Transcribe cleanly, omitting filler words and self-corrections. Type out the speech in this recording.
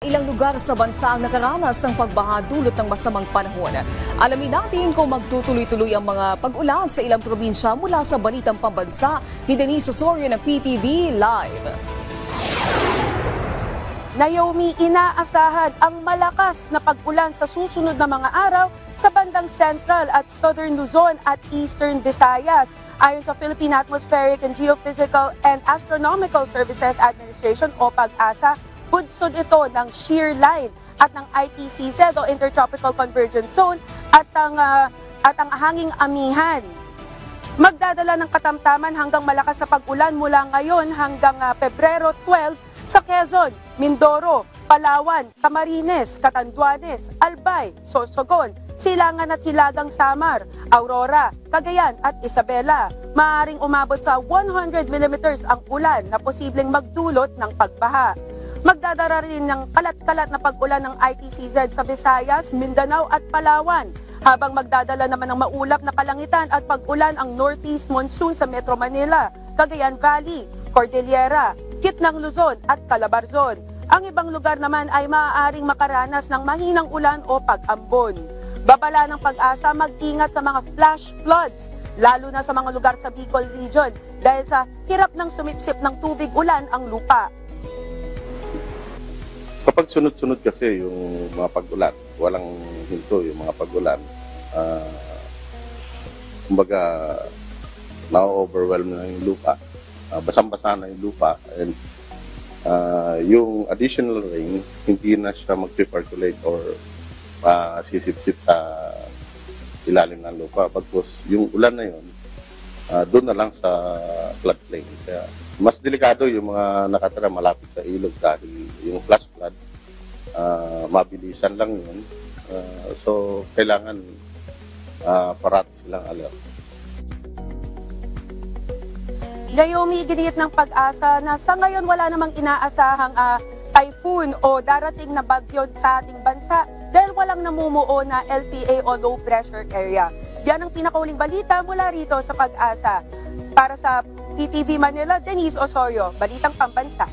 ilang lugar sa bansa ang nakaranas ng pagbaha dulot ng masamang panahon. Alamin natin kung magtutuloy-tuloy ang mga pag-ulan sa ilang probinsya mula sa Balitang Pambansa ni Denise Osorio ng PTV Live. Naomi, inaasahan ang malakas na pag-ulan sa susunod na mga araw sa bandang Central at Southern Luzon at Eastern Visayas. Ayon sa Philippine Atmospheric and Geophysical and Astronomical Services Administration o PAG-ASA, bunsod ito ng shear line at ng ITCZ o Intertropical Convergence Zone at ang hanging amihan. Magdadala ng katamtaman hanggang malakas na pag-ulan mula ngayon hanggang Pebrero 12 sa Quezon, Mindoro, Palawan, Camarines, Catanduanes, Albay, Sorsogon, Silangan at Hilagang Samar, Aurora, Cagayan at Isabela. Maaaring umabot sa 100 millimeters ang ulan na posibleng magdulot ng pagbaha. Magdadala rin ng kalat-kalat na pag-ulan ng ITCZ sa Visayas, Mindanao at Palawan. Habang magdadala naman ng maulap na kalangitan at pag-ulan ang Northeast Monsoon sa Metro Manila, Cagayan Valley, Cordillera, Gitnang Luzon at Calabarzon. Ang ibang lugar naman ay maaaring makaranas ng mahinang ulan o pag-ambon. Babala ng PAG-ASA, mag-ingat sa mga flash floods, lalo na sa mga lugar sa Bicol Region dahil sa hirap ng sumipsip ng tubig ulan ang lupa. Kapag sunod-sunod kasi yung mga pag-ulan, walang hinto yung mga pag-ulan, kumbaga na-overwhelm na yung lupa, basang-basa na yung lupa, and yung additional rain, hindi na siya mag-percolate or sisip-sip sa ilalim ng lupa. Bagkus yung ulan na yun, doon na lang sa floodplain. Kaya mas delikado yung mga nakatira malapit sa ilog dahil yung flash flood, mabilisan lang yun. So kailangan parati silang alert. Naomi, ginit ng PAG-ASA na sa ngayon wala namang inaasahang typhoon o darating na bagyo sa ating bansa dahil walang namumuo na LPA o low pressure area. Yan ang pinakauling balita mula rito sa PAG-ASA. Para sa PTV Manila, Denise Osorio, Balitang Pambansa.